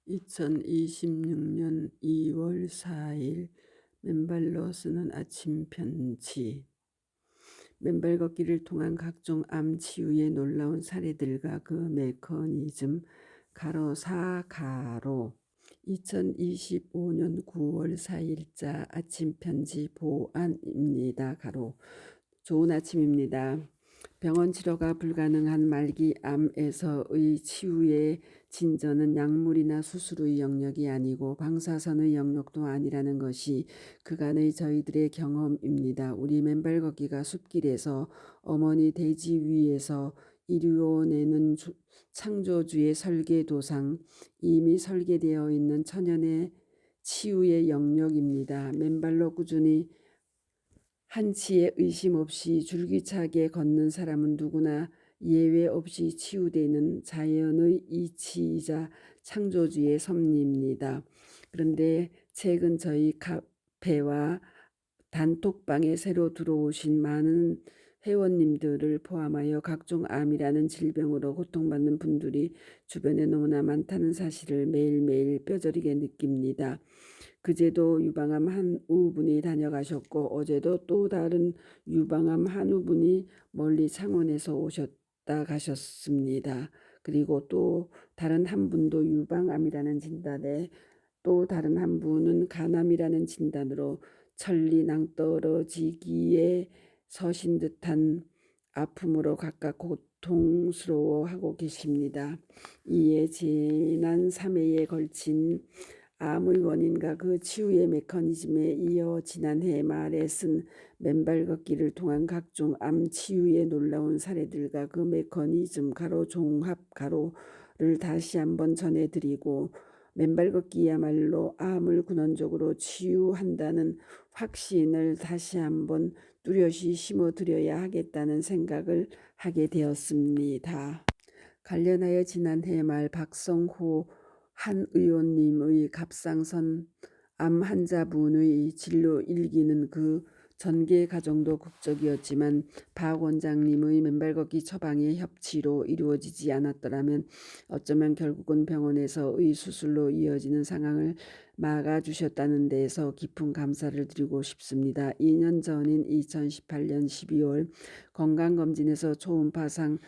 2026년 2월 4일 맨발로 쓰는 아침 편지. 맨발 걷기를 통한 각종 암 치유의 놀라운 사례들과 그 메커니즘 가로 2025년 9월 4일자 아침 편지 보안입니다. 가로 좋은 아침입니다. 병원 치료가 불가능한 말기암에서의 치유의 진전은 약물이나 수술의 영역이 아니고 방사선의 영역도 아니라는 것이 그간의 저희들의 경험입니다. 우리 맨발 걷기가 숲길에서 어머니 대지 위에서 이루어내는 창조주의 설계도상 이미 설계되어 있는 천연의 치유의 영역입니다. 맨발로 꾸준히 한치의 의심 없이 줄기차게 걷는 사람은 누구나 예외 없이 치유되는 자연의 이치이자 창조주의 섭리입니다. 그런데 최근 저희 카페와 단톡방에 새로 들어오신 많은 회원님들을 포함하여 각종 암이라는 질병으로 고통받는 분들이 주변에 너무나 많다는 사실을 매일매일 뼈저리게 느낍니다. 그제도 유방암 한 우분이 다녀가셨고 어제도 또 다른 유방암 한 우분이 멀리 창원에서 오셨다 가셨습니다. 그리고 또 다른 한 분도 유방암이라는 진단에 또 다른 한 분은 간암이라는 진단으로 천리 낭떠러지기에 서신 듯한 아픔으로 각각 고통스러워하고 계십니다. 이에 지난 3회에 걸친 암의 원인과 그 치유의 메커니즘에 이어 지난해 말에 쓴 맨발 걷기를 통한 각종 암 치유의 놀라운 사례들과 그 메커니즘 가로 종합 가로를 다시 한번 전해드리고 맨발 걷기야말로 암을 근원적으로 치유한다는 확신을 다시 한번 뚜렷이 심어드려야 하겠다는 생각을 하게 되었습니다. 관련하여 지난해 말 박성호 한 의원님의 갑상선 암 환자분의 진료 일기는 그 전개 과정도 극적이었지만 박 원장님의 맨발 걷기 처방의 협치로 이루어지지 않았더라면 어쩌면 결국은 병원에서의 수술로 이어지는 상황을 막아주셨다는 데에서 깊은 감사를 드리고 싶습니다. 2년 전인 2018년 12월 건강검진에서 초음파상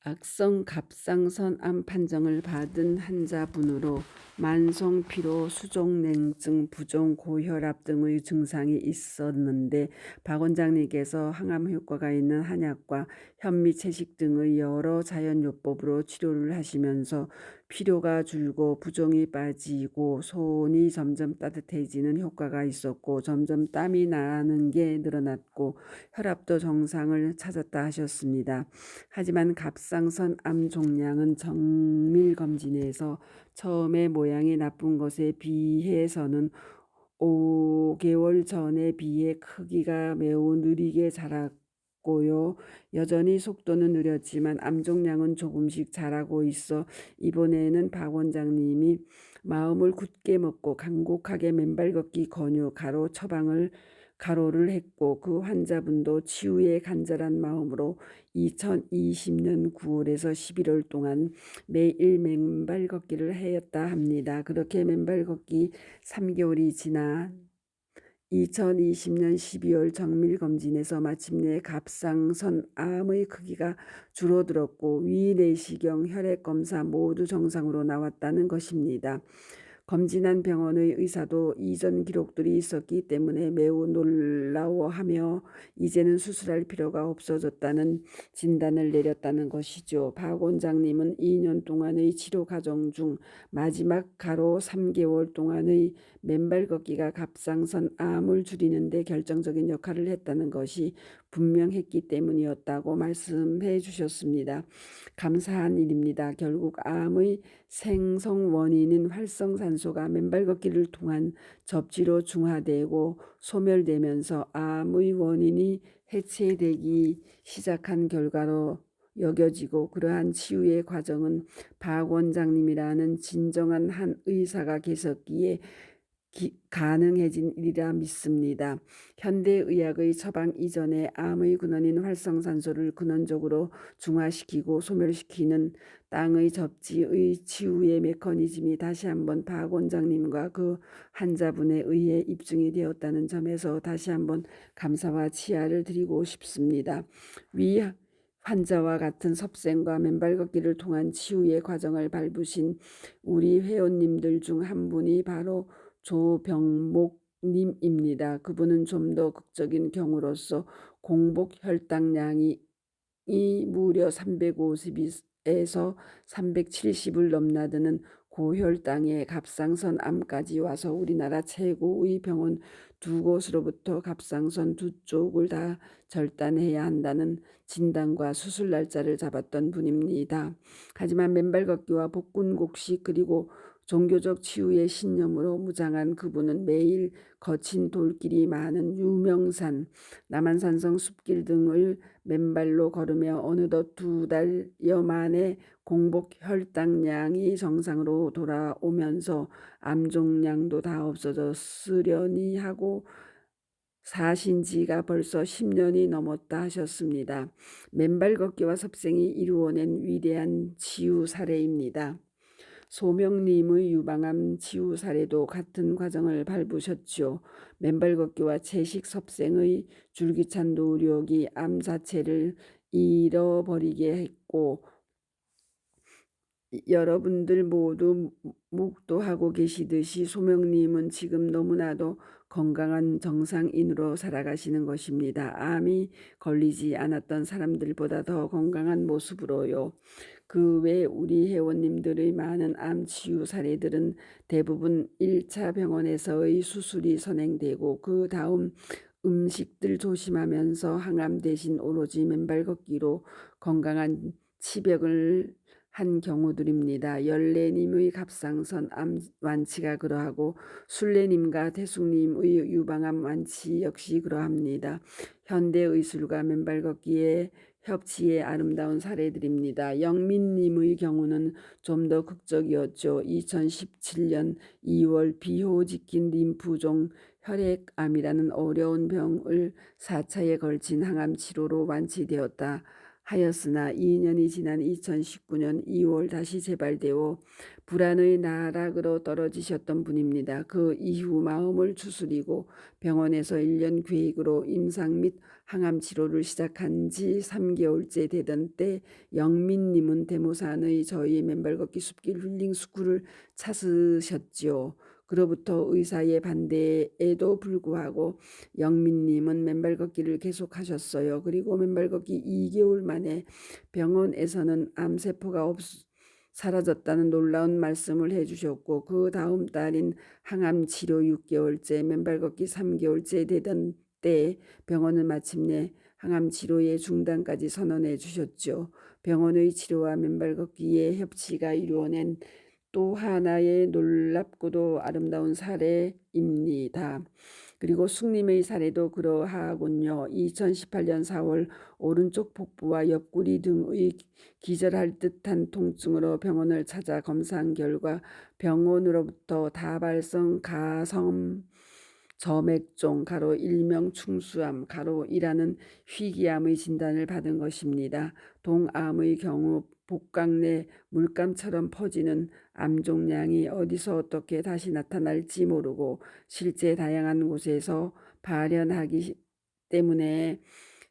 악성 갑상선암 판정을 받은 환자분으로 만성 피로, 수족냉증, 부종, 고혈압 등의 증상이 있었는데 박 원장님께서 항암 효과가 있는 한약과 현미 채식 등의 여러 자연요법으로 치료를 하시면서 피로가 줄고 부종이 빠지고 손이 점점 따뜻해지는 효과가 있었고 점점 땀이 나는 게 늘어났고 혈압도 정상을 찾았다 하셨습니다. 하지만 갑상선 암 종양은 정밀 검진에서 처음에 모양이 나쁜 것에 비해서는 5개월 전에 비해 크기가 매우 느리게 자랐고요. 여전히 속도는 느렸지만 암 종양은 조금씩 자라고 있어 이번에는 박 원장님이 마음을 굳게 먹고 간곡하게 맨발 걷기 권유 가로 처방을 가로를 했고 그 환자분도 치유의 간절한 마음으로 2020년 9월에서 11월 동안 매일 맨발 걷기를 하였다 합니다. 그렇게 맨발 걷기 3개월이 지나 2020년 12월 정밀검진에서 마침내 갑상선 암의 크기가 줄어들었고 위, 내시경, 혈액검사 모두 정상으로 나왔다는 것입니다. 검진한 병원의 의사도 이전 기록들이 있었기 때문에 매우 놀라워하며 이제는 수술할 필요가 없어졌다는 진단을 내렸다는 것이죠. 박 원장님은 2년 동안의 치료 과정 중 마지막 가로 3개월 동안의 맨발 걷기가 갑상선 암을 줄이는 데 결정적인 역할을 했다는 것이 분명했기 때문이었다고 말씀해 주셨습니다. 감사한 일입니다. 결국 암의 생성 원인인 활성산소가 맨발 걷기를 통한 접지로 중화되고 소멸되면서 암의 원인이 해체되기 시작한 결과로 여겨지고 그러한 치유의 과정은 박 원장님이라는 진정한 한 의사가 계셨기에 가능해진 일이라 믿습니다. 현대의학의 처방 이전에 암의 근원인 활성산소를 근원적으로 중화시키고 소멸시키는 땅의 접지의 치유의 메커니즘이 다시 한번 박 원장님과 그 환자분에 의해 입증이 되었다는 점에서 다시 한번 감사와 치아를 드리고 싶습니다. 위 환자와 같은 섭생과 맨발 걷기를 통한 치유의 과정을 밟으신 우리 회원님들 중 한 분이 바로 조병목님입니다. 그분은 좀 더 극적인 경우로서 공복 혈당량이 무려 350에서 370을 넘나드는 고혈당에 갑상선 암까지 와서 우리나라 최고의 병원 두 곳으로부터 갑상선 두 쪽을 다 절단해야 한다는 진단과 수술 날짜를 잡았던 분입니다. 하지만 맨발 걷기와 복근 곡식 그리고 종교적 치유의 신념으로 무장한 그분은 매일 거친 돌길이 많은 유명산, 남한산성 숲길 등을 맨발로 걸으며 어느덧 2달여 만에 공복 혈당량이 정상으로 돌아오면서 암종량도 다 없어졌으려니 하고 사신 지가 벌써 10년이 넘었다 하셨습니다. 맨발 걷기와 섭생이 이루어낸 위대한 치유 사례입니다. 소명님의 유방암 치유 사례도 같은 과정을 밟으셨죠. 맨발 걷기와 채식 섭생의 줄기찬 노력이 암 자체를 잃어버리게 했고 여러분들 모두 목도하고 계시듯이 소명님은 지금 너무나도 건강한 정상인으로 살아가시는 것입니다. 암이 걸리지 않았던 사람들보다 더 건강한 모습으로요. 그 외 우리 회원님들의 많은 암 치유 사례들은 대부분 1차 병원에서의 수술이 선행되고 그 다음 음식들 조심하면서 항암 대신 오로지 맨발 걷기로 건강한 치백을 한 경우들입니다. 열래님의 갑상선 암 완치가 그러하고 순래님과 태숙님의 유방암 완치 역시 그러합니다. 현대의술과 맨발 걷기의 협치의 아름다운 사례들입니다. 영민님의 경우는 좀 더 극적이었죠. 2017년 2월 비호직긴 림프종 혈액암이라는 어려운 병을 4차에 걸친 항암 치료로 완치되었다 하였으나 2년이 지난 2019년 2월 다시 재발되어 불안의 나락으로 떨어지셨던 분입니다. 그 이후 마음을 추스리고 병원에서 1년 계획으로 임상 및 항암 치료를 시작한 지 3개월째 되던 때 영민님은 대모산의 저희 맨발 걷기 숲길 힐링 스쿨을 찾으셨지요. 그로부터 의사의 반대에도 불구하고 영민님은 맨발 걷기를 계속하셨어요. 그리고 맨발 걷기 2개월 만에 병원에서는 암세포가 사라졌다는 놀라운 말씀을 해주셨고 그 다음 달인 항암 치료 6개월째 맨발 걷기 3개월째 되던 때 병원은 마침내 항암 치료의 중단까지 선언해 주셨죠. 병원의 치료와 맨발 걷기의 협치가 이루어낸 또 하나의 놀랍고도 아름다운 사례입니다. 그리고 숙님의 사례도 그러하군요. 2018년 4월 오른쪽 복부와 옆구리 등의 기절할 듯한 통증으로 병원을 찾아 검사한 결과 병원으로부터 다발성 가섬 점액종 가로 일명 충수암 가로 이라는 희귀암의 진단을 받은 것입니다. 동암의 경우 복강 내 물감처럼 퍼지는 암종량이 어디서 어떻게 다시 나타날지 모르고 실제 다양한 곳에서 발현하기 때문에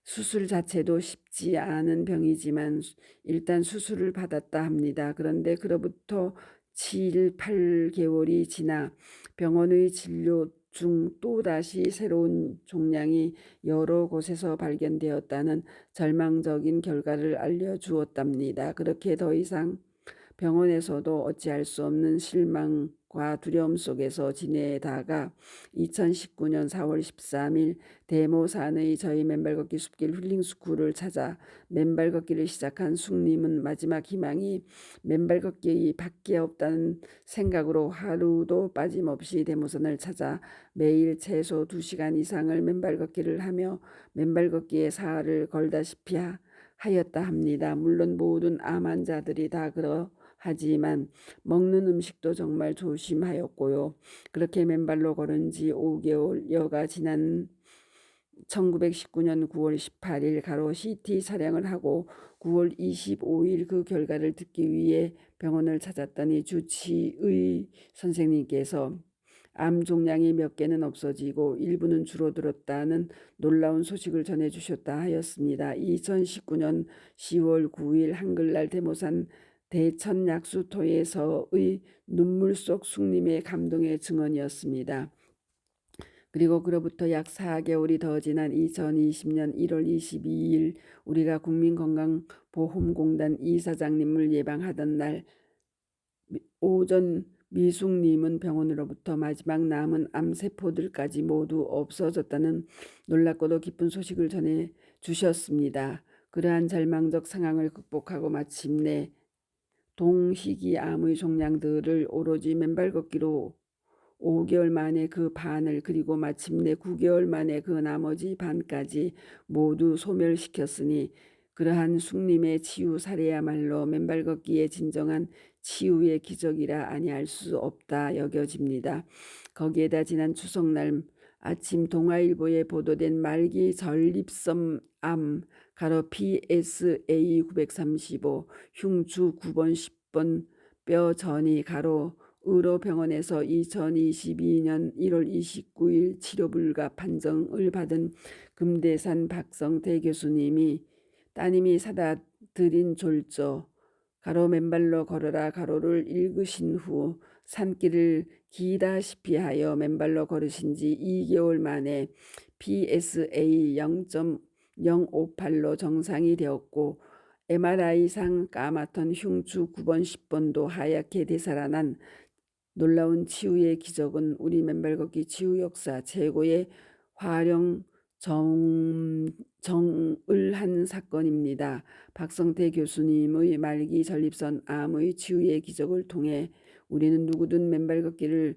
수술 자체도 쉽지 않은 병이지만 일단 수술을 받았다 합니다. 그런데 그로부터 7, 8개월이 지나 병원의 진료 중 또다시 새로운 종양이 여러 곳에서 발견되었다는 절망적인 결과를 알려주었답니다. 그렇게 더 이상 병원에서도 어찌할 수 없는 실망과 두려움 속에서 지내다가 2019년 4월 13일 대모산의 저희 맨발 걷기 숲길 힐링 스쿨을 찾아 맨발 걷기를 시작한 숙님은 마지막 희망이 맨발 걷기 밖에 없다는 생각으로 하루도 빠짐없이 대모산을 찾아 매일 최소 2시간 이상을 맨발 걷기를 하며 맨발 걷기에 사활을 걸다시피 하였다 합니다. 물론 모든 암 환자들이 다 하지만 먹는 음식도 정말 조심하였고요. 그렇게 맨발로 걸은 지 5개월여가 지난 1919년 9월 18일 가로 CT 촬영을 하고 9월 25일 그 결과를 듣기 위해 병원을 찾았더니 주치의 선생님께서 암 종양이 몇 개는 없어지고 일부는 줄어들었다는 놀라운 소식을 전해주셨다 하였습니다. 2019년 10월 9일 한글날 대모산 대천약수토에서의 눈물 속 숭림의 감동의 증언이었습니다. 그리고 그로부터 약 4개월이 더 지난 2020년 1월 22일 우리가 국민건강보험공단 이사장님을 예방하던 날 오전 미숙님은 병원으로부터 마지막 남은 암세포들까지 모두 없어졌다는 놀랍고도 기쁜 소식을 전해 주셨습니다. 그러한 절망적 상황을 극복하고 마침내 동희귀암의 종양들을 오로지 맨발 걷기로 5개월 만에 그 반을 그리고 마침내 9개월 만에 그 나머지 반까지 모두 소멸시켰으니 그러한 숭림의 치유 사례야말로 맨발 걷기의 진정한 치유의 기적이라 아니할 수 없다 여겨집니다. 거기에다 지난 추석날 아침 동아일보에 보도된 말기 전립선암 가로 PSA 935 흉추 9번 10번 뼈 전이 가로 의료병원에서 2022년 1월 29일 치료 불가 판정을 받은 금대산 박성태 교수님이 따님이 사다 드린 졸조 가로 맨발로 걸어라 가로를 읽으신 후 산길을 기다시피 하여 맨발로 걸으신 지 2개월 만에 PSA 0.058로 정상이 되었고 MRI상 까맣던 흉추 9번 10번도 하얗게 되살아난 놀라운 치유의 기적은 우리 맨발 걷기 치유 역사 최고의 화령 정을 한 사건입니다. 박성태 교수님의 말기 전립선 암의 치유의 기적을 통해 우리는 누구든 맨발 걷기를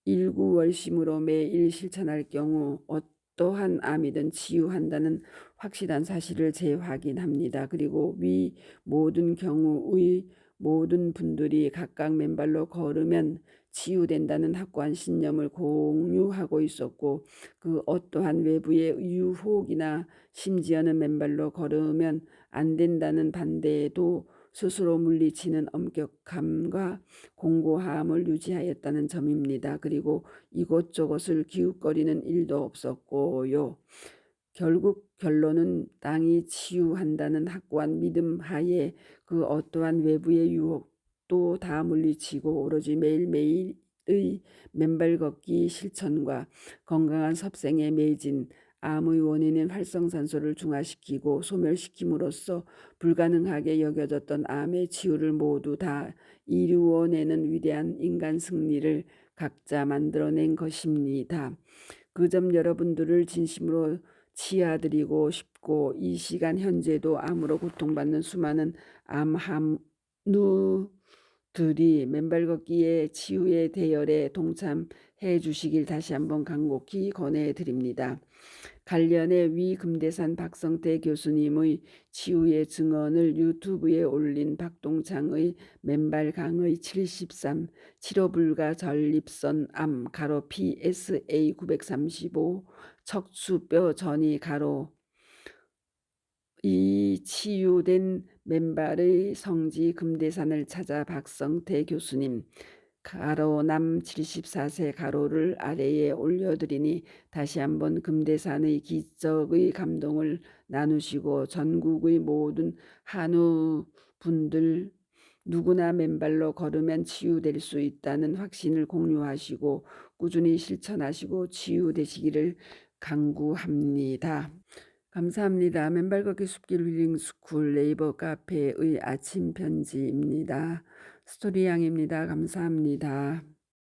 일구월심으로 매일 실천할 경우 어떠한 암이든 치유한다는 확실한 사실을 재확인합니다. 그리고 위 모든 경우의 모든 분들이 각각 맨발로 걸으면 치유된다는 확고한 신념을 공유하고 있었고 그 어떠한 외부의 유혹이나 심지어는 맨발로 걸으면 안 된다는 반대에도 스스로 물리치는 엄격함과 공고함을 유지하였다는 점입니다. 그리고 이곳저곳을 기웃거리는 일도 없었고요. 결국 결론은 땅이 치유한다는 확고한 믿음 하에 그 어떠한 외부의 유혹도 다 물리치고 오로지 매일매일의 맨발 걷기 실천과 건강한 섭생에 매진 암의 원인인 활성산소를 중화시키고 소멸시킴으로써 불가능하게 여겨졌던 암의 치유를 모두 다 이루어내는 위대한 인간 승리를 각자 만들어낸 것입니다. 그 점 여러분들을 진심으로 치아드리고 싶고 이 시간 현재도 암으로 고통받는 수많은 암함누들이 맨발 걷기의 치유의 대열에 동참해 주시길 다시 한번 간곡히 권해드립니다. 관련해 위 금대산 박성태 교수님의 치유의 증언을 유튜브에 올린 박동창의 맨발 강의 73 치료불가 전립선 암 가로 PSA 935 척추뼈 전이 가로 이 치유된 맨발의 성지 금대산을 찾아 박성태 교수님 가로 남 74세 가로를 아래에 올려드리니 다시 한번 금대산의 기적의 감동을 나누시고 전국의 모든 한우 분들 누구나 맨발로 걸으면 치유될 수 있다는 확신을 공유하시고 꾸준히 실천하시고 치유되시기를 간구합니다. 감사합니다. 맨발 걷기 숲길 힐링 스쿨 네이버 카페의 아침 편지입니다. 스토리 양입니다. 감사합니다.